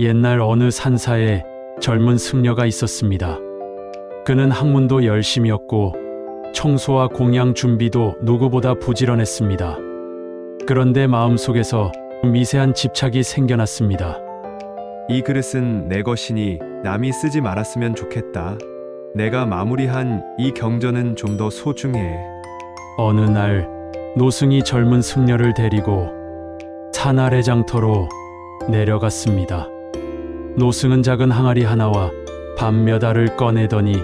옛날 어느 산사에 젊은 승려가 있었습니다. 그는 학문도 열심이었고 청소와 공양 준비도 누구보다 부지런했습니다. 그런데 마음속에서 미세한 집착이 생겨났습니다. 이 그릇은 내 것이니 남이 쓰지 말았으면 좋겠다. 내가 마무리한 이 경전은 좀 더 소중해. 어느 날 노승이 젊은 승려를 데리고 산 아래 장터로 내려갔습니다. 노승은 작은 항아리 하나와 밤 몇 알을 꺼내더니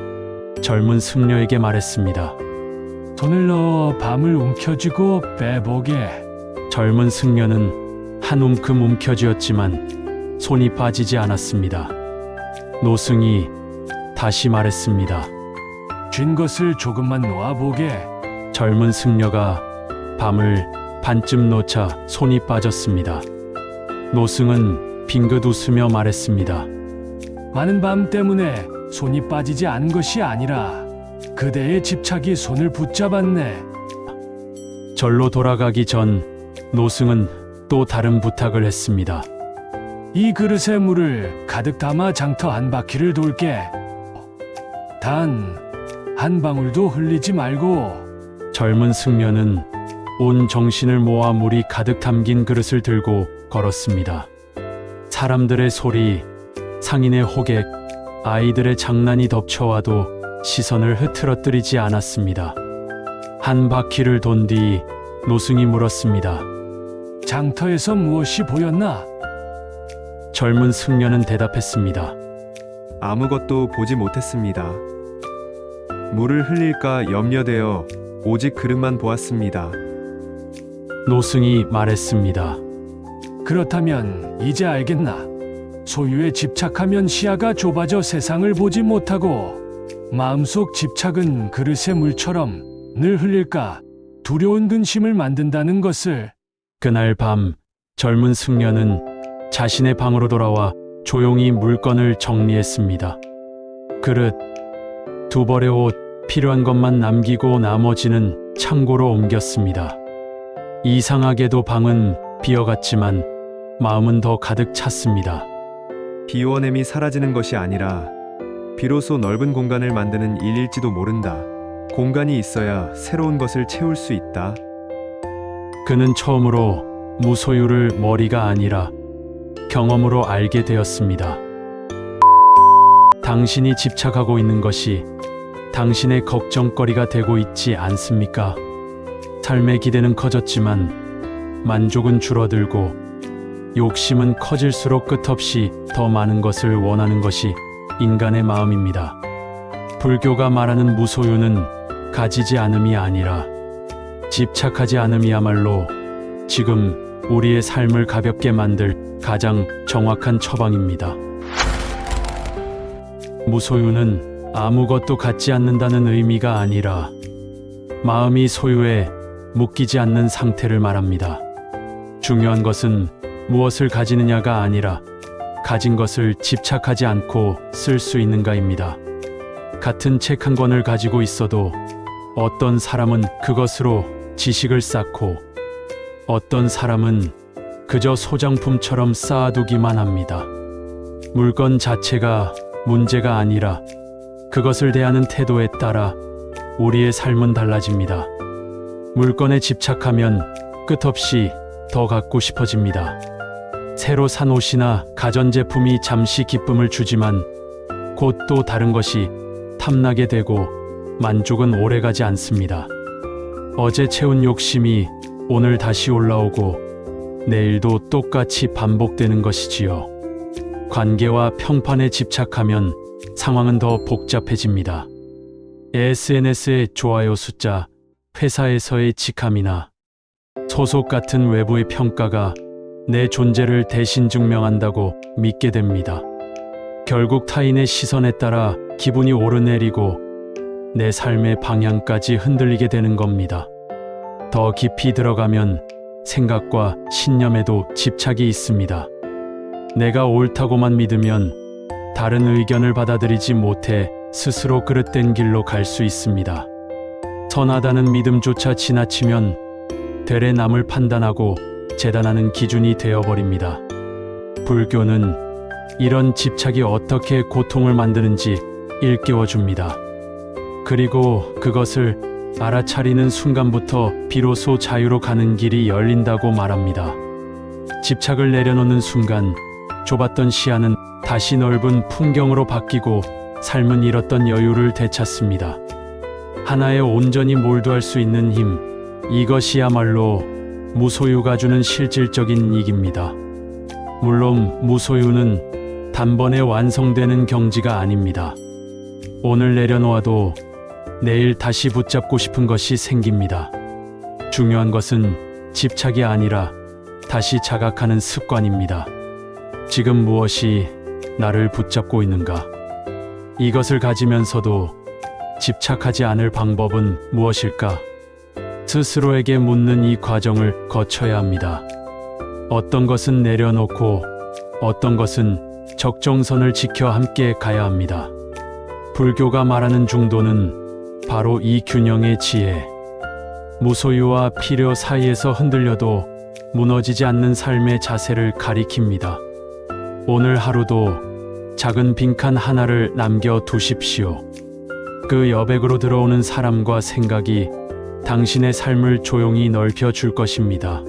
젊은 승려에게 말했습니다. 손을 넣어 밤을 움켜쥐고 빼보게. 젊은 승려는 한 움큼 움켜쥐었지만 손이 빠지지 않았습니다. 노승이 다시 말했습니다. 쥔 것을 조금만 놓아보게. 젊은 승려가 밤을 반쯤 놓자 손이 빠졌습니다. 노승은 빙긋 웃으며 말했습니다. 많은 밤 때문에 손이 빠지지 않은 것이 아니라 그대의 집착이 손을 붙잡았네. 절로 돌아가기 전 노승은 또 다른 부탁을 했습니다. 이 그릇에 물을 가득 담아 장터 한 바퀴를 돌게. 단 한 방울도 흘리지 말고. 젊은 승려는 온 정신을 모아 물이 가득 담긴 그릇을 들고 걸었습니다. 사람들의 소리, 상인의 호객, 아이들의 장난이 덮쳐와도 시선을 흐트러뜨리지 않았습니다. 한 바퀴를 돈 뒤 노승이 물었습니다. 장터에서 무엇이 보였나? 젊은 승려는 대답했습니다. 아무것도 보지 못했습니다. 물을 흘릴까 염려되어 오직 그릇만 보았습니다. 노승이 말했습니다. 그렇다면 이제 알겠나? 소유에 집착하면 시야가 좁아져 세상을 보지 못하고 마음속 집착은 그릇의 물처럼 늘 흘릴까 두려운 근심을 만든다는 것을. 그날 밤 젊은 승려는 자신의 방으로 돌아와 조용히 물건을 정리했습니다. 그릇, 두 벌의 옷, 필요한 것만 남기고 나머지는 창고로 옮겼습니다. 이상하게도 방은 비어갔지만 마음은 더 가득 찼습니다. 비워냄이 사라지는 것이 아니라 비로소 넓은 공간을 만드는 일일지도 모른다. 공간이 있어야 새로운 것을 채울 수 있다. 그는 처음으로 무소유를 머리가 아니라 경험으로 알게 되었습니다. 당신이 집착하고 있는 것이 당신의 걱정거리가 되고 있지 않습니까? 삶의 기대는 커졌지만 만족은 줄어들고 욕심은 커질수록 끝없이 더 많은 것을 원하는 것이 인간의 마음입니다. 불교가 말하는 무소유는 가지지 않음이 아니라 집착하지 않음이야말로 지금 우리의 삶을 가볍게 만들 가장 정확한 처방입니다. 무소유는 아무것도 갖지 않는다는 의미가 아니라 마음이 소유에 묶이지 않는 상태를 말합니다. 중요한 것은 무엇을 가지느냐가 아니라 가진 것을 집착하지 않고 쓸 수 있는가입니다. 같은 책 한 권을 가지고 있어도 어떤 사람은 그것으로 지식을 쌓고 어떤 사람은 그저 소장품처럼 쌓아두기만 합니다. 물건 자체가 문제가 아니라 그것을 대하는 태도에 따라 우리의 삶은 달라집니다. 물건에 집착하면 끝없이 더 갖고 싶어집니다. 새로 산 옷이나 가전제품이 잠시 기쁨을 주지만 곧 또 다른 것이 탐나게 되고 만족은 오래가지 않습니다. 어제 채운 욕심이 오늘 다시 올라오고 내일도 똑같이 반복되는 것이지요. 관계와 평판에 집착하면 상황은 더 복잡해집니다. SNS의 좋아요 숫자, 회사에서의 직함이나 소속 같은 외부의 평가가 내 존재를 대신 증명한다고 믿게 됩니다. 결국 타인의 시선에 따라 기분이 오르내리고 내 삶의 방향까지 흔들리게 되는 겁니다. 더 깊이 들어가면 생각과 신념에도 집착이 있습니다. 내가 옳다고만 믿으면 다른 의견을 받아들이지 못해 스스로 그릇된 길로 갈 수 있습니다. 선하다는 믿음조차 지나치면 되레 남을 판단하고 재단하는 기준이 되어버립니다. 불교는 이런 집착이 어떻게 고통을 만드는지 일깨워 줍니다. 그리고 그것을 알아차리는 순간부터 비로소 자유로 가는 길이 열린다고 말합니다. 집착을 내려놓는 순간 좁았던 시야는 다시 넓은 풍경으로 바뀌고 삶은 잃었던 여유를 되찾습니다. 하나에 온전히 몰두할 수 있는 힘, 이것이야말로 무소유가 주는 실질적인 이익입니다. 물론 무소유는 단번에 완성되는 경지가 아닙니다. 오늘 내려놓아도 내일 다시 붙잡고 싶은 것이 생깁니다. 중요한 것은 집착이 아니라 다시 자각하는 습관입니다. 지금 무엇이 나를 붙잡고 있는가? 이것을 가지면서도 집착하지 않을 방법은 무엇일까? 스스로에게 묻는 이 과정을 거쳐야 합니다. 어떤 것은 내려놓고 어떤 것은 적정선을 지켜 함께 가야 합니다. 불교가 말하는 중도는 바로 이 균형의 지혜, 무소유와 필요 사이에서 흔들려도 무너지지 않는 삶의 자세를 가리킵니다. 오늘 하루도 작은 빈칸 하나를 남겨 두십시오. 그 여백으로 들어오는 사람과 생각이 당신의 삶을 조용히 넓혀 줄 것입니다.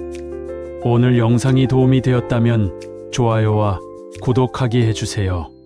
오늘 영상이 도움이 되었다면 좋아요와 구독하기 해주세요.